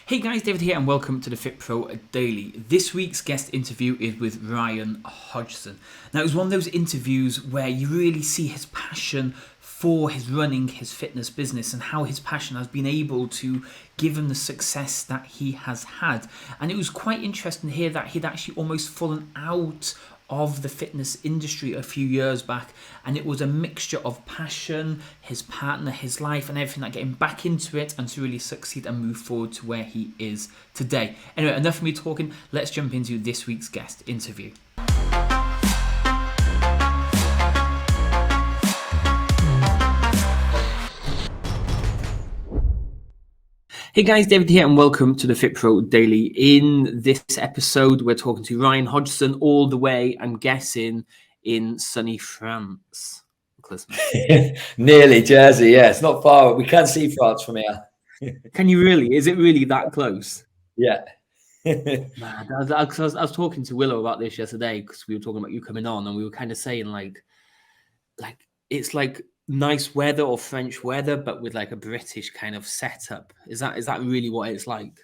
Hey guys, David here and welcome to the Fit Pro Daily. This week's guest interview is with Ryan Hodgson. Now it was one of those interviews where you really see his passion for his running, his fitness business, and how his passion has been able to give him the success that he has had. And it was quite interesting to hear that he'd actually almost fallen out of the fitness industry a few years back, and it was a mixture of passion, his partner, his life, and everything that getting back into it and to really succeed and move forward to where he is today. Anyway, enough of me talking. Let's jump into this week's guest interview. Hey guys, David here and welcome to the Fit Pro Daily. In this episode, we're talking to Ryan Hodgson all the way, I'm guessing, in sunny France. Nearly Jersey, yeah. It's not far. We can see France from here. Can you really? Is it really that close? Yeah. Man, I was talking to Willow about this yesterday because we were talking about you coming on and we were kind of saying like it's like nice weather or French weather, but with like a British kind of setup. Is that really what it's like?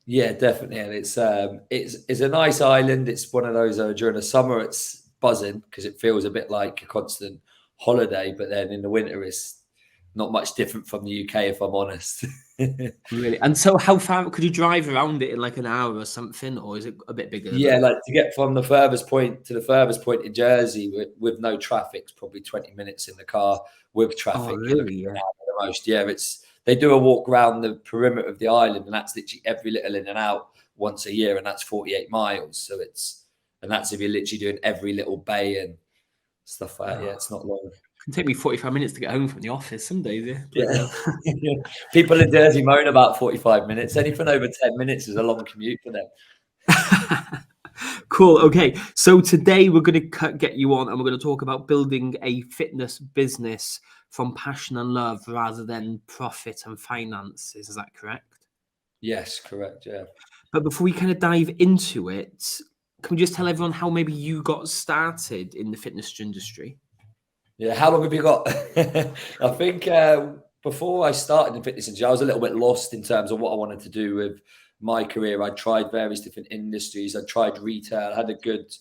Yeah, definitely. And it's a nice island. It's one of those during the summer it's buzzing because it feels a bit like a constant holiday, but then in the winter it's not much different from the UK, if I'm honest. Really? And so how far could you drive around it in like an hour or something, or is it a bit bigger? Yeah, like to get from the furthest point to the furthest point in Jersey with no traffic, it's probably 20 minutes in the car. With traffic, Oh, you're really? looking at an Yeah. hour at the most. Yeah, they do a walk around the perimeter of the island, and that's literally every little in and out once a year, and that's 48 miles. So that's if you're literally doing every little bay and stuff like that. Yeah, it's not long. It can take me 45 minutes to get home from the office some days, yeah. Bloody Yeah. hell. People in Jersey moan about 45 minutes. Anything over 10 minutes is a long commute for them. Cool. Okay. So today we're going to get you on and we're going to talk about building a fitness business from passion and love rather than profit and finances. Is that correct? Yes, correct. Yeah. But before we kind of dive into it, can we just tell everyone how maybe you got started in the fitness industry? Yeah, how long have you got? I think before I started in fitness industry, I was a little bit lost in terms of what I wanted to do with my career. I tried various different industries. I tried retail. I had a good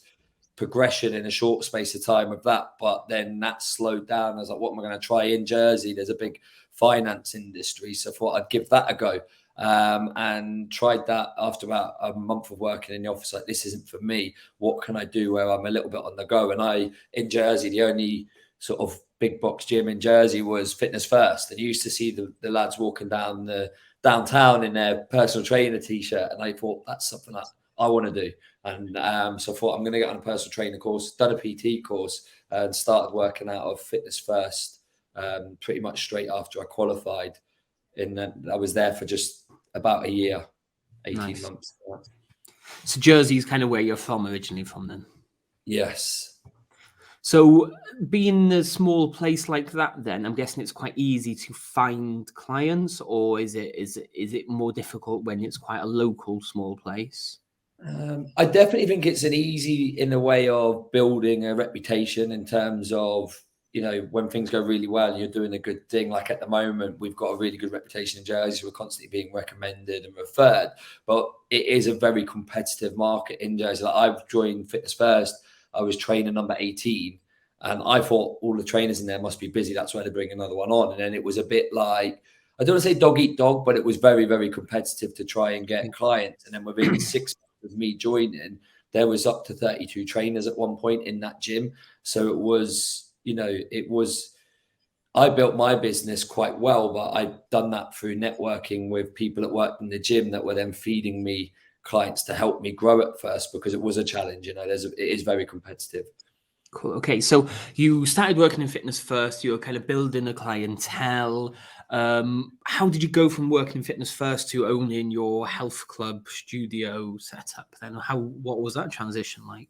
progression in a short space of time with that, but then that slowed down. I was like, what am I going to try in Jersey? There's a big finance industry, so I thought I'd give that a go. And tried that after about a month of working in the office. Like, this isn't for me. What can I do where I'm a little bit on the go? And in Jersey, the only sort of big box gym in Jersey was Fitness First. And you used to see the lads walking down the downtown in their personal trainer t-shirt. And I thought that's something that I want to do. And so I thought I'm going to get on a personal trainer course, done a PT course and started working out of Fitness First pretty much straight after I qualified. And then I was there for just about a year, 18 months. So Jersey is kind of where you're from originally from then? Yes. So being a small place like that, then I'm guessing it's quite easy to find clients, or is it more difficult when it's quite a local small place? I definitely think it's an easy in a way of building a reputation in terms of, when things go really well and you're doing a good thing. Like at the moment, we've got a really good reputation in Jersey. So we're constantly being recommended and referred, but it is a very competitive market in Jersey. Like I've joined Fitness First. I was trainer number 18 and I thought all the trainers in there must be busy. That's why they bring another one on. And then it was a bit like, I don't want to say dog eat dog, but it was very, very competitive to try and get clients. And then within 6 months of me joining, there was up to 32 trainers at one point in that gym. So it was, I built my business quite well, but I'd done that through networking with people that worked in the gym that were then feeding me clients to help me grow at first, because it was a challenge. It is very competitive. Cool. Okay, so you started working in Fitness First. You were kind of building a clientele. How did you go from working in Fitness First to owning your health club studio setup? Then, what was that transition like?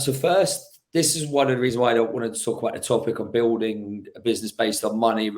So first, this is one of the reasons why I don't want to talk about the topic of building a business based on money,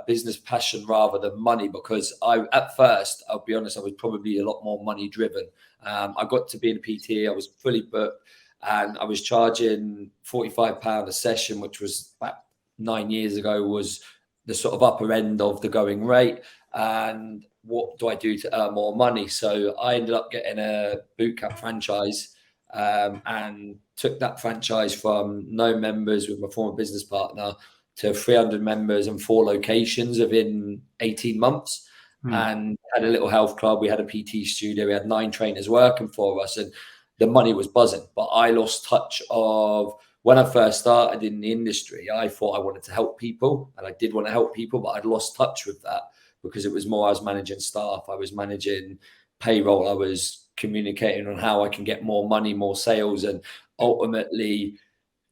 business passion rather than money, because at first, I'll be honest, I was probably a lot more money driven. I got to be in a PT, I was fully booked, and I was charging £45 a session, which was about 9 years ago, was the sort of upper end of the going rate. And what do I do to earn more money? So I ended up getting a bootcamp franchise, and took that franchise from no members with my former business partner to 300 members and 4 locations within 18 months. And had a little health club. We had a PT studio. We had 9 trainers working for us, and the money was buzzing. But I lost touch of when I first started in the industry. I thought I wanted to help people, and I did want to help people, but I'd lost touch with that because it was more I was managing staff, I was managing payroll, I was communicating on how I can get more money, more sales, and ultimately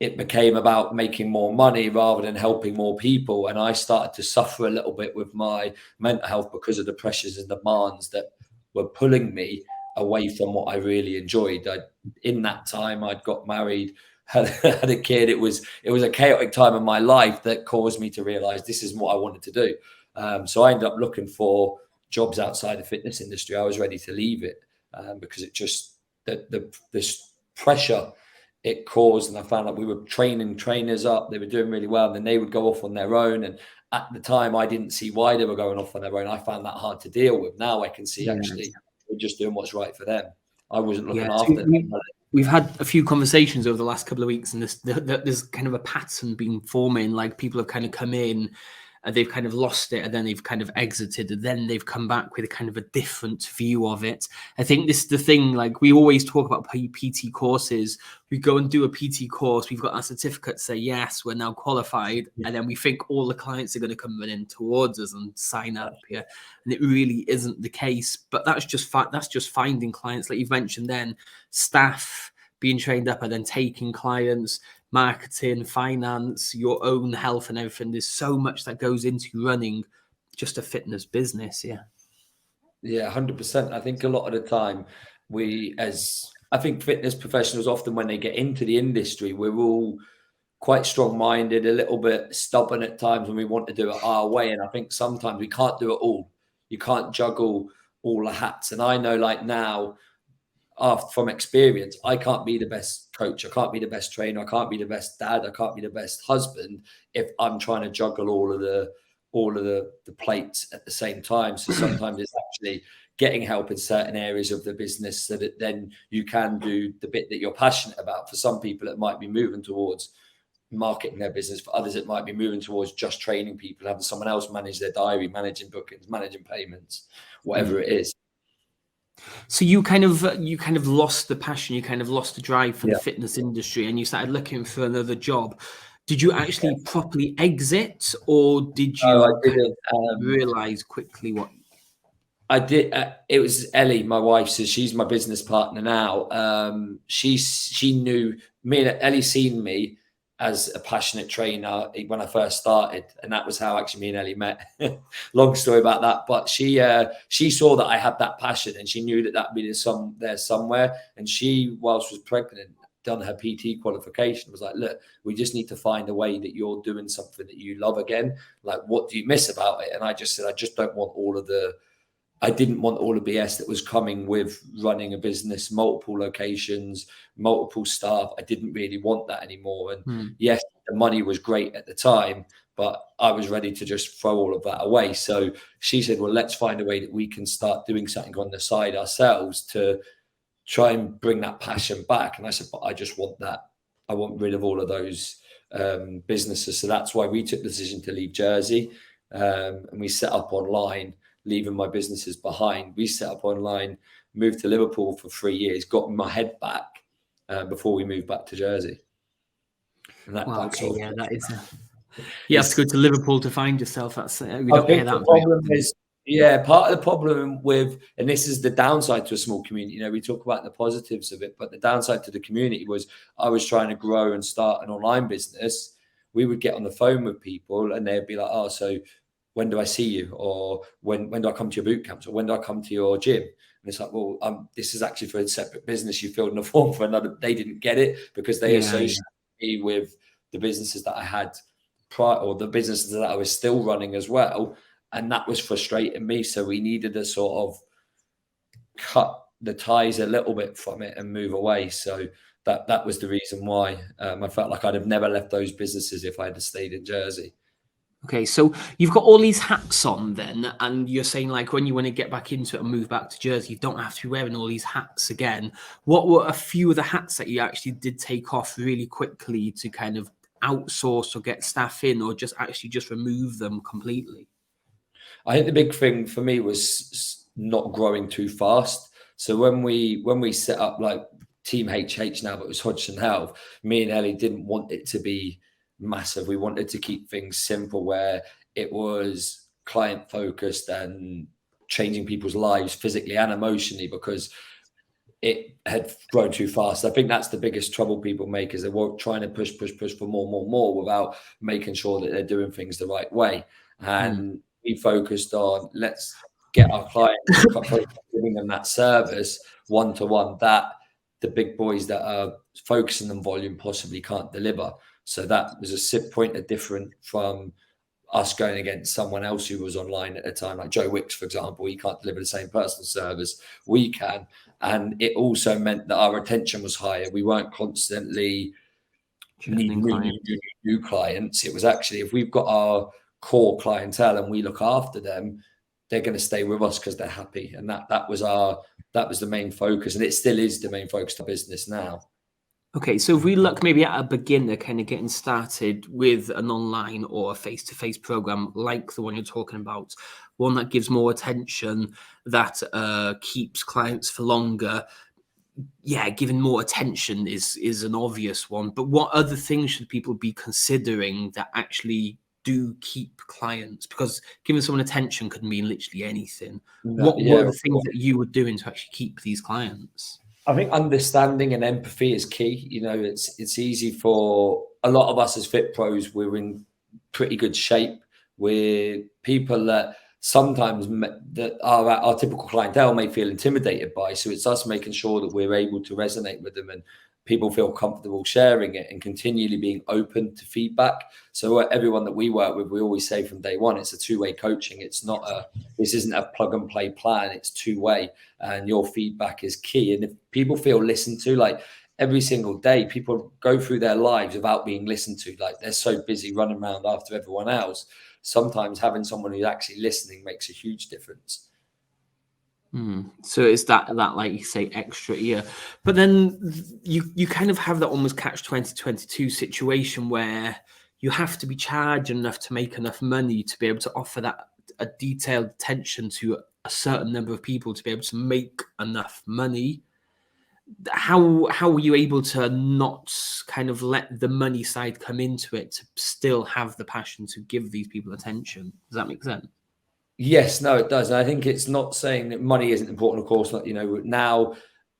it became about making more money rather than helping more people. And I started to suffer a little bit with my mental health because of the pressures and demands that were pulling me away from what I really enjoyed. In that time, I'd got married, had a kid. It was a chaotic time in my life that caused me to realize this isn't what I wanted to do. So I ended up looking for jobs outside the fitness industry. I was ready to leave it because it just this pressure it caused, and I found out we were training trainers up. They were doing really well, and then they would go off on their own. And at the time, I didn't see why they were going off on their own. I found that hard to deal with. Now I can see actually we're just doing what's right for them. I wasn't looking after them. We've had a few conversations over the last couple of weeks, and there's kind of a pattern been forming. Like people have kind of come in, and they've kind of lost it, and then they've kind of exited, and then they've come back with a kind of a different view of it. I think this is the thing. Like we always talk about PT courses. We go and do a PT course. We've got our certificate to say yes, we're now qualified, and then we think all the clients are going to come running towards us and sign up here, and it really isn't the case. But that's just finding clients, like you've mentioned. Then staff being trained up, and then taking clients, marketing, finance, your own health and everything. There's so much that goes into running just a fitness business. Yeah, 100%. I think a lot of the time I think fitness professionals, often when they get into the industry, we're all quite strong-minded, a little bit stubborn at times when we want to do it our way. And I think sometimes we can't do it all. You can't juggle all the hats. And I know, like now, from experience, I can't be the best coach, I can't be the best trainer, I can't be the best dad, I can't be the best husband if I'm trying to juggle all of the plates at the same time. So sometimes it's actually getting help in certain areas of the business so that then you can do the bit that you're passionate about. For some people, it might be moving towards marketing their business. For others, it might be moving towards just training people, having someone else manage their diary, managing bookings, managing payments, whatever it is. So you kind of lost the passion, you kind of lost the drive for the fitness industry, and you started looking for another job. Did you actually properly exit, or did you I didn't realize quickly what? I did. It was Ellie, my wife. So she's my business partner now. She knew me. Ellie seen me as a passionate trainer when I first started, and that was how actually me and Ellie met. Long story about that, but she saw that I had that passion, and she knew that that'd be there somewhere. And she, whilst was pregnant, done her PT qualification, was like, look, we just need to find a way that you're doing something that you love again. Like, what do you miss about it? And I just said, I just don't want I didn't want all the BS that was coming with running a business, multiple locations, multiple staff. I didn't really want that anymore. And yes, the money was great at the time, but I was ready to just throw all of that away. So she said, well, let's find a way that we can start doing something on the side ourselves to try and bring that passion back. And I said, but I just want that. I want rid of all of those businesses. So that's why we took the decision to leave Jersey, and we set up online, leaving my businesses behind. We set up online, moved to Liverpool for 3 years, got my head back before we moved back to Jersey. And that, that is. You have to go to Liverpool to find yourself. That's we don't hear that. The problem is, part of the problem with, and this is the downside to a small community. You know, we talk about the positives of it, but the downside to the community was I was trying to grow and start an online business. We would get on the phone with people, and they'd be like, "Oh, so when do I see you?" Or when do I come to your boot camps? Or when do I come to your gym? And it's like, well, this is actually for a separate business. You filled in a form for another. They didn't get it because they associated me with the businesses that I had prior, or the businesses that I was still running as well. And that was frustrating me. So we needed to sort of cut the ties a little bit from it and move away. So that was the reason why I felt like I'd have never left those businesses if I had stayed in Jersey. Okay, so you've got all these hats on then, and you're saying like when you want to get back into it and move back to Jersey, you don't have to be wearing all these hats again. What were a few of the hats that you actually did take off really quickly to kind of outsource or get staff in, or just actually just remove them completely? I think the big thing for me was not growing too fast. So when we set up like Team HH now, but it was Hodgson Health, me and Ellie didn't want it to be massive. We wanted to keep things simple where it was client focused and changing people's lives physically and emotionally because it had grown too fast. I think that's the biggest trouble people make is they're trying to push for more without making sure that they're doing things the right way. And we focused on let's get our clients and focus on giving them that service one-to-one that the big boys that are focusing on volume possibly can't deliver. So that was a point of different from us going against someone else who was online at the time, like Joe Wicks, for example. He can't deliver the same personal service we can. And it also meant that our retention was higher. We weren't constantly need new clients. It was actually, if we've got our core clientele and we look after them, they're going to stay with us because they're happy. And that was the main focus. And it still is the main focus of business now. Okay, so if we look maybe at a beginner kind of getting started with an online or a face-to-face program like the one you're talking about, one that gives more attention, that keeps clients for longer, yeah, giving more attention is an obvious one. But what other things should people be considering that actually do keep clients? Because giving someone attention could mean literally anything. What were the things that you were doing to actually keep these clients? I think understanding and empathy is key. You know, it's easy for a lot of us as fit pros. We're in pretty good shape. We're people that sometimes that are our typical clientele may feel intimidated by. So it's us making sure that we're able to resonate with them and people feel comfortable sharing it and continually being open to feedback. So everyone that we work with, we always say from day one, it's a two-way coaching. It's not this isn't a plug and play plan. It's two-way and your feedback is key. And if people feel listened to, like every single day, people go through their lives without being listened to. Like they're so busy running around after everyone else. Sometimes having someone who's actually listening makes a huge difference. So it's that like you say extra ear, but then you kind of have that almost catch 2022 situation where you have to be charged enough to make enough money to be able to offer that a detailed attention to a certain number of people to be able to make enough money. How were you able to not kind of let the money side come into it to still have the passion to give these people attention? Does that make sense? Yes, no, it does. And I think it's not saying that money isn't important, of course. Like, you know, now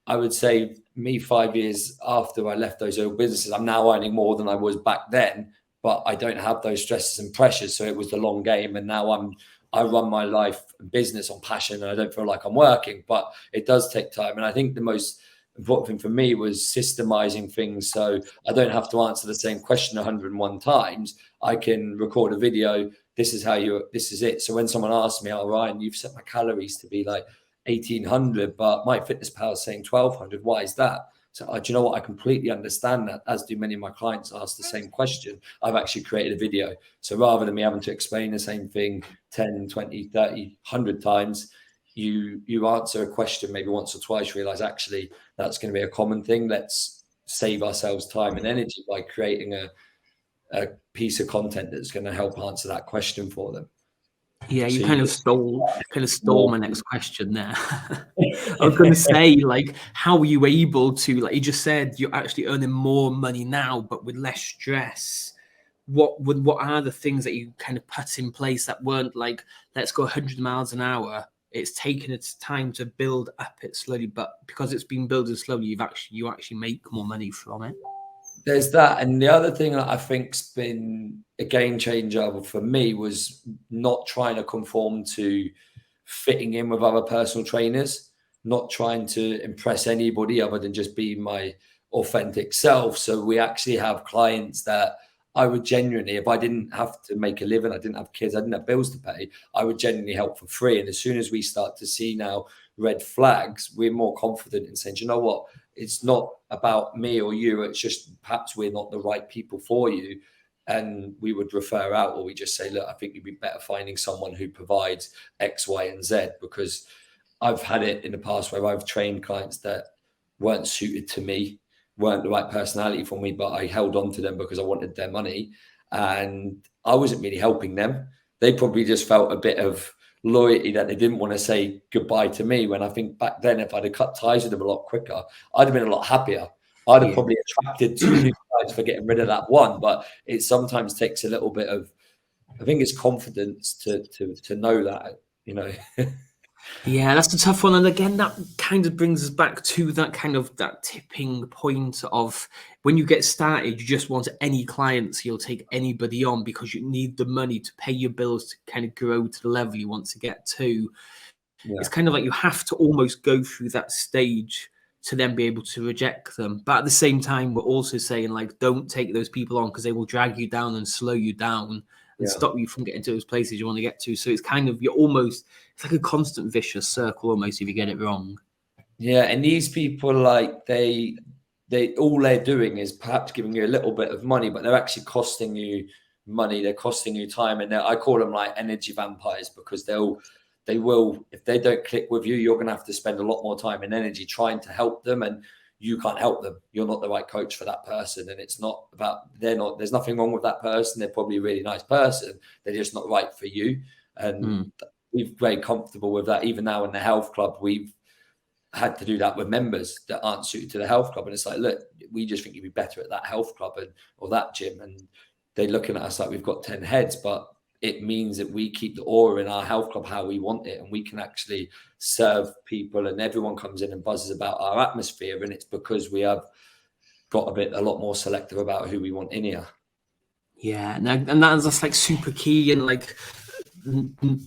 I would say me 5 years after I left those old businesses, I'm now earning more than I was back then, but I don't have those stresses and pressures. So it was the long game. And now I run my life and business on passion and I don't feel like I'm working, but it does take time. And I think the most important thing for me was systemizing things so I don't have to answer the same question 101 times. I can record a video. This is it. So when someone asks me, oh, Ryan, you've set my calories to be like 1800, but my fitness pal is saying 1200. Why is that? So do you know what? I completely understand that, as do many of my clients ask the same question. I've actually created a video. So rather than me having to explain the same thing 10, 20, 30, 100 times, you answer a question maybe once or twice, realize actually that's going to be a common thing. Let's save ourselves time and energy by creating a piece of content that's going to help answer that question for them. Yeah, you kind of stole my next question there. I was going to say, like, how were you able to, like you just said, you're actually earning more money now, but with less stress. What are the things that you kind of put in place that weren't like, let's go 100 miles an hour? It's taken its time to build up it slowly, but because it's been building slowly, you actually make more money from it. There's that. And the other thing that I think's been a game changer for me was not trying to conform to fitting in with other personal trainers, not trying to impress anybody other than just being my authentic self. So we actually have clients that I would genuinely, if I didn't have to make a living, I didn't have kids, I didn't have bills to pay, I would genuinely help for free. And as soon as we start to see now red flags, we're more confident in saying, you know what? It's not about me or you. It's just perhaps we're not the right people for you. and we would refer out, or we just say, look, I think you'd be better finding someone who provides X, Y, and Z, because I've had it in the past where I've trained clients that weren't suited to me, weren't the right personality for me, but I held on to them because I wanted their money, and I wasn't really helping them. They probably just felt a bit of loyalty that they didn't want to say goodbye to me, when I think back then, if I'd have cut ties with them a lot quicker, I'd have been a lot happier. I'd have probably attracted 2 new clients for getting rid of that one. But it sometimes takes a little bit of, I think it's confidence to know that, you know. Yeah, that's a tough one. And again, that kind of brings us back to that tipping point of when you get started, you just want any clients, you'll take anybody on because you need the money to pay your bills to kind of grow to the level you want to get to. Yeah. It's kind of like you have to almost go through that stage to then be able to reject them. But at the same time, we're also saying, like, don't take those people on because they will drag you down and slow you down and stop you from getting to those places you want to get to. So it's kind of, it's like a constant vicious circle almost if you get it wrong. Yeah, and these people, like, they all they're doing is perhaps giving you a little bit of money, but they're actually costing you money. They're costing you time, and I call them like energy vampires, because they will, if they don't click with you, you're going to have to spend a lot more time and energy trying to help them, and you can't help them. You're not the right coach for that person, and it's not about, there's nothing wrong with that person. They're probably a really nice person. They're just not right for you. And we're very comfortable with that. Even now in the health club, we've had to do that with members that aren't suited to the health club. And it's like, look, we just think you'd be better at that health club or that gym. And they're looking at us like we've got 10 heads, but it means that we keep the aura in our health club how we want it, and we can actually serve people, and everyone comes in and buzzes about our atmosphere. And it's because we have got a lot more selective about who we want in here. Yeah, and that's like super key. And like,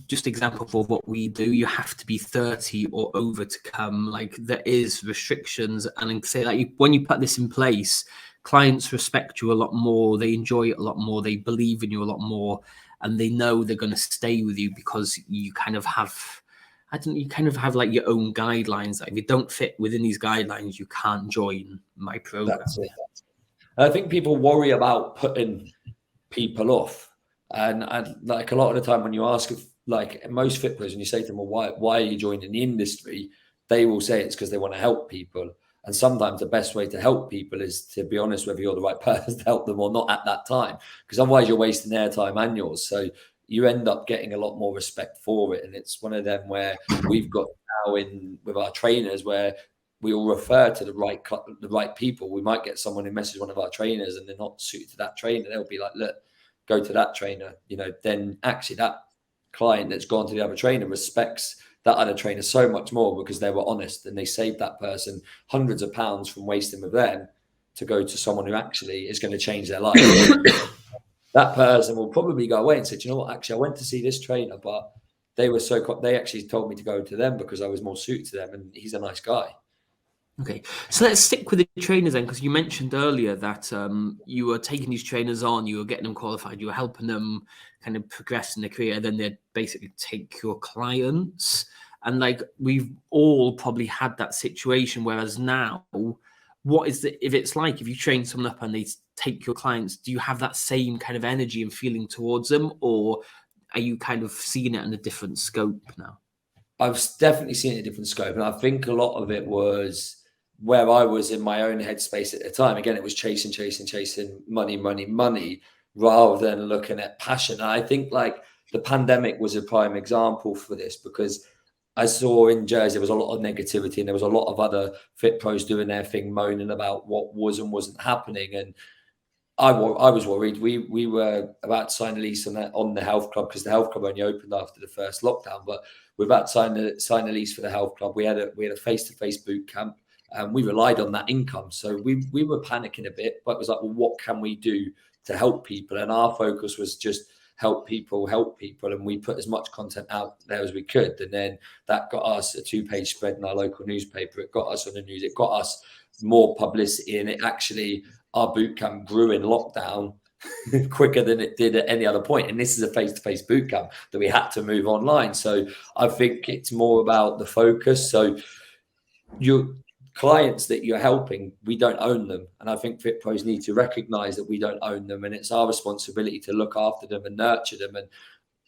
just example for what we do, you have to be 30 or over to come. Like, there is restrictions, and say like when you put this in place, clients respect you a lot more, they enjoy it a lot more, they believe in you a lot more, and they know they're going to stay with you because you kind of have like your own guidelines. Like, if you don't fit within these guidelines, you can't join my program. That's it. I think people worry about putting people off. And like a lot of the time when you ask, like most fit pros, and you say to them, well, why are you joining the industry? They will say it's because they want to help people. And sometimes the best way to help people is to be honest whether you're the right person to help them or not at that time, because otherwise you're wasting their time and yours. So you end up getting a lot more respect for it. And it's one of them where we've got now with our trainers where we all refer to the right people. We might get someone who messages one of our trainers and they're not suited to that trainer. They'll be like, look, go to that trainer. Then actually that client that's gone to the other trainer respects that other trainer so much more because they were honest and they saved that person hundreds of pounds from wasting with them to go to someone who actually is going to change their life. That person will probably go away and say, you know what, actually, I went to see this trainer, but they actually told me to go to them because I was more suited to them, and he's a nice guy. Okay, so let's stick with the trainers then, because you mentioned earlier that you were taking these trainers on, you were getting them qualified, you were helping them kind of progress in their career, then they'd basically take your clients. And like, we've all probably had that situation, whereas now, if it's like, if you train someone up and they take your clients, do you have that same kind of energy and feeling towards them, or are you kind of seeing it in a different scope now? I've definitely seen it in a different scope. And I think a lot of it was where I was in my own headspace at the time. Again, it was chasing money, rather than looking at passion. And I think like the pandemic was a prime example for this, because I saw in Jersey there was a lot of negativity and there was a lot of other fit pros doing their thing, moaning about what was and wasn't happening. And I was worried. We were about to sign a lease on the health club, because the health club only opened after the first lockdown. But we're about to sign a lease for the health club. We had a face-to-face boot camp, and we relied on that income. So we were panicking a bit, but it was like, well, what can we do to help people? And our focus was just help people. And we put as much content out there as we could. And then that got us a 2-page spread in our local newspaper. It got us on the news. It got us more publicity. And it actually, our boot camp grew in lockdown quicker than it did at any other point. And this is a face-to-face boot camp that we had to move online. So I think it's more about the focus. So clients that you're helping, we don't own them. And I think Fit Pros need to recognize that we don't own them. And it's our responsibility to look after them and nurture them. And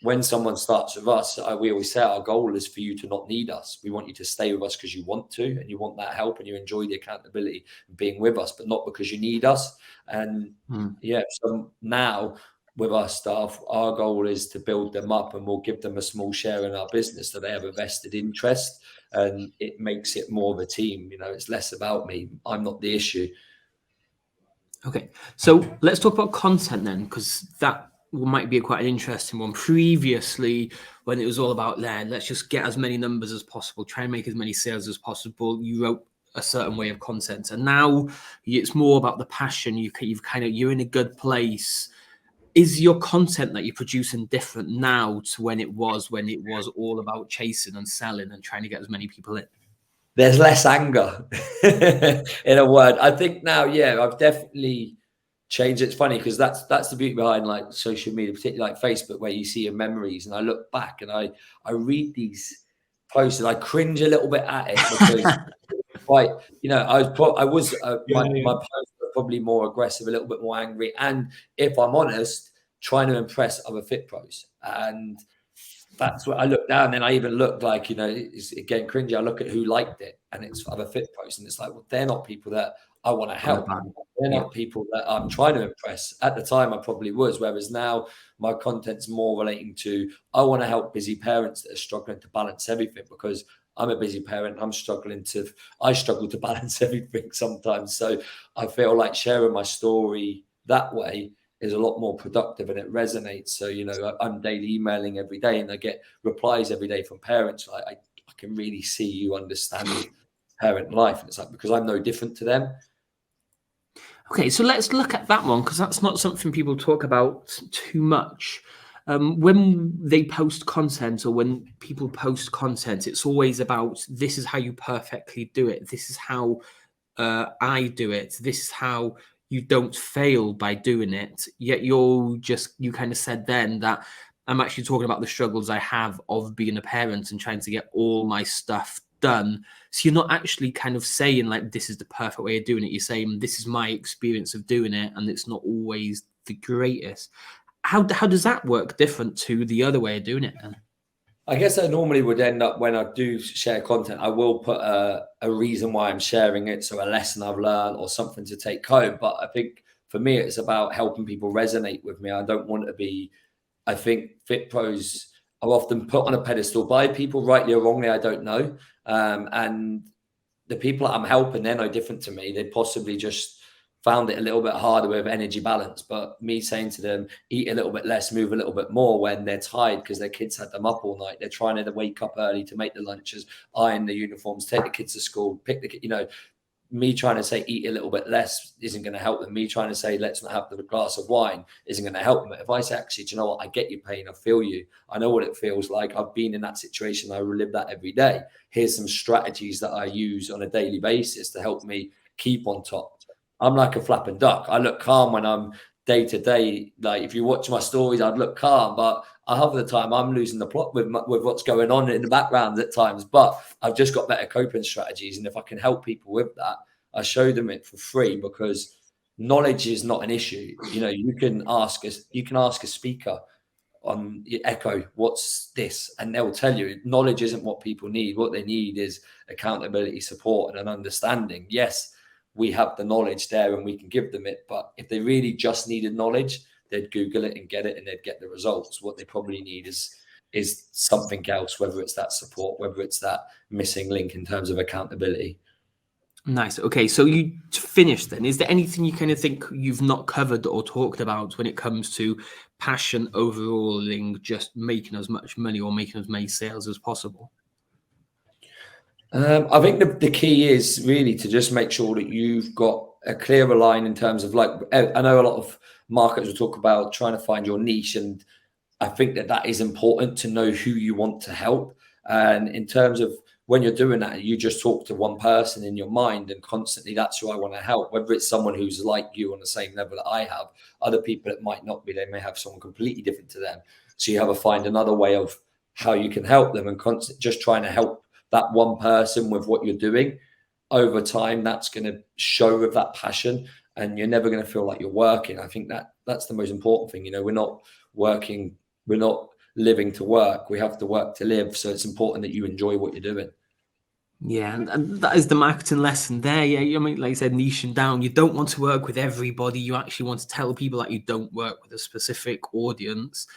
when someone starts with us, we always say our goal is for you to not need us. We want you to stay with us because you want to, and you want that help, and you enjoy the accountability of being with us, but not because you need us. And yeah, so now with our staff, our goal is to build them up, and we'll give them a small share in our business so they have a vested interest, and it makes it more of a team. You know, it's less about me. I'm not the issue. Okay, so let's talk about content then, because that might be quite an interesting one. Previously, when it was all about let's just get as many numbers as possible, try and make as many sales as possible, you wrote a certain way of content, and now it's more about the passion. You're in a good place. Is your content that you're producing different now to when it was all about chasing and selling and trying to get as many people in? There's less anger in a word. I think now, yeah, I've definitely changed. It's funny because that's the beauty behind like social media, particularly like Facebook, where you see your memories. And I look back and I read these posts and I cringe a little bit at it because quite, you know, my posts were probably more aggressive, a little bit more angry, and if I'm honest, trying to impress other Fit Pros. And that's what I look down, and I even look like, you know, it's again cringy. I look at who liked it, and it's other Fit Pros, and it's like, well, they're not people that I want to help. They're not people that I'm trying to impress. At the time, I probably was, whereas now my content's more relating to I want to help busy parents that are struggling to balance everything, because I'm a busy parent. I struggle to balance everything sometimes. So I feel like sharing my story that way is a lot more productive and it resonates. So, you know, I'm daily emailing every day and I get replies every day from parents. I can really see you understand parent life. And it's like, because I'm no different to them. Okay, so let's look at that one, because that's not something people talk about too much. When they post content, or when people post content, it's always about, this is how you perfectly do it. This is how I do it. This is how you don't fail by doing it. Yet you kind of said then that I'm actually talking about the struggles I have of being a parent and trying to get all my stuff done. So you're not actually kind of saying like, this is the perfect way of doing it. You're saying, this is my experience of doing it, and it's not always the greatest. How does that work different to the other way of doing it then? I guess I normally would end up, when I do share content, I will put a reason why I'm sharing it. So a lesson I've learned or something to take home. But I think for me, it's about helping people resonate with me. I don't want to be, I think Fit Pros are often put on a pedestal by people, rightly or wrongly, I don't know. And the people that I'm helping, they're no different to me. They possibly just found it a little bit harder with energy balance. But me saying to them, eat a little bit less, move a little bit more when they're tired because their kids had them up all night. They're trying to wake up early to make the lunches, iron the uniforms, take the kids to school, pick the, you know, me trying to say eat a little bit less isn't going to help them. Me trying to say let's not have the glass of wine isn't going to help them. If I say, actually, do you know what? I get your pain. I feel you. I know what it feels like. I've been in that situation. I relive that every day. Here's some strategies that I use on a daily basis to help me keep on top. I'm like a flapping duck. I look calm when I'm day to day. Like if you watch my stories, I'd look calm, but half of the time I'm losing the plot with what's going on in the background at times. But I've just got better coping strategies, and if I can help people with that, I show them it for free, because knowledge is not an issue. You know, you can ask a speaker on Echo, what's this? And they'll tell you knowledge isn't what people need. What they need is accountability, support, and an understanding. Yes, we have the knowledge there and we can give them it. But if they really just needed knowledge, they'd Google it and get it, and they'd get the results. What they probably need is something else, whether it's that support, whether it's that missing link in terms of accountability. Nice. Okay, so you finished then. Is there anything you kind of think you've not covered or talked about when it comes to passion overalling, just making as much money or making as many sales as possible? I think the key is really to just make sure that you've got a clearer line in terms of, like, I know a lot of marketers will talk about trying to find your niche, and I think that is important to know who you want to help. And in terms of when you're doing that, you just talk to one person in your mind and constantly, that's who I want to help. Whether it's someone who's like you on the same level that I have, other people it might not be. They may have someone completely different to them. So you have to find another way of how you can help them, and just trying to help that one person with what you're doing. over time, that's going to show with that passion, and you're never going to feel like you're working. I think that's the most important thing. We're not working, we're not living to work. We have to work to live. So it's important that you enjoy what you're doing. Yeah, and that is the marketing lesson there. Yeah, I mean, like I said, niching down. You don't want to work with everybody. You actually want to tell people that you don't work with a specific audience.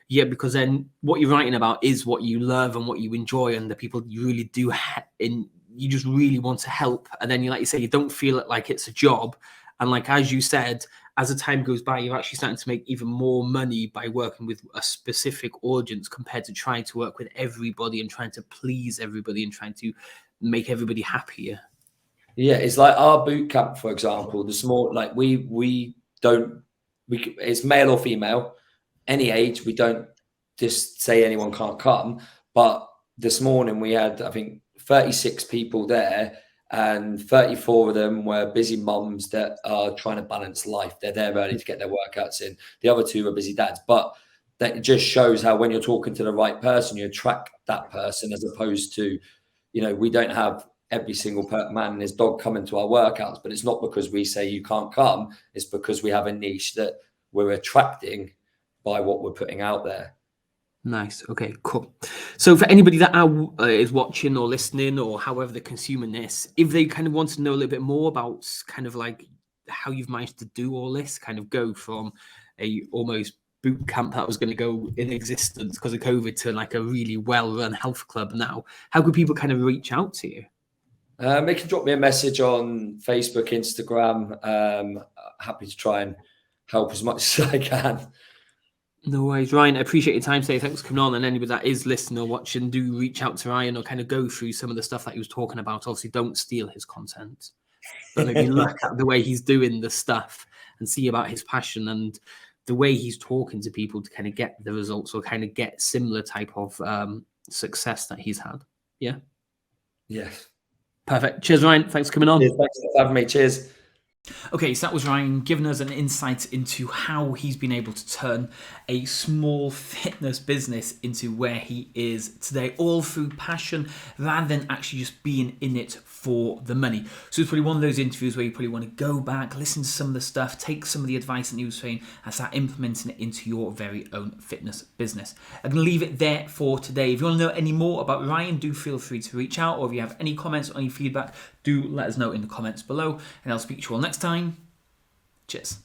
Yeah, because then what you're writing about is what you love and what you enjoy, and the people you really do, you just really want to help. And then, like you say, you don't feel it like it's a job. And like as you said, as the time goes by, you're actually starting to make even more money by working with a specific audience compared to trying to work with everybody and trying to please everybody and trying to make everybody happier. Yeah, it's like our boot camp, for example. The small, like we don't, it's male or female, any age. We don't just say anyone can't come. But this morning we had, I think, 36 people there, and 34 of them were busy mums that are trying to balance life. They're there early to get their workouts in. The other two are busy dads. But that just shows how when you're talking to the right person, you attract that person, as opposed to, we don't have every single man and his dog coming to our workouts, but it's not because we say you can't come. It's because we have a niche that we're attracting by what we're putting out there. Nice. Okay, cool. So for anybody that is watching or listening or however they're consuming this, if they kind of want to know a little bit more about kind of like how you've managed to do all this, kind of go from a almost boot camp that was going to go in existence because of COVID to like a really well-run health club now, how could people kind of reach out to you? They can drop me a message on Facebook, Instagram. Happy to try and help as much as I can. No worries, Ryan. I appreciate your time today. Thanks for coming on. And anybody that is listening or watching, do reach out to Ryan or kind of go through some of the stuff that he was talking about. Obviously, don't steal his content, but maybe look at the way he's doing the stuff and see about his passion and the way he's talking to people to kind of get the results or kind of get similar type of success that he's had. Yeah. Yes. Perfect. Cheers, Ryan. Thanks for coming on. Cheers, thanks for having me. Cheers. Okay, so that was Ryan giving us an insight into how he's been able to turn a small fitness business into where he is today, all through passion rather than actually just being in it for the money. So it's probably one of those interviews where you probably want to go back, listen to some of the stuff, take some of the advice that he was saying and start implementing it into your very own fitness business. I'm going to leave it there for today. If you want to know any more about Ryan, do feel free to reach out, or if you have any comments or any feedback, do let us know in the comments below, and I'll speak to you all next time. Cheers.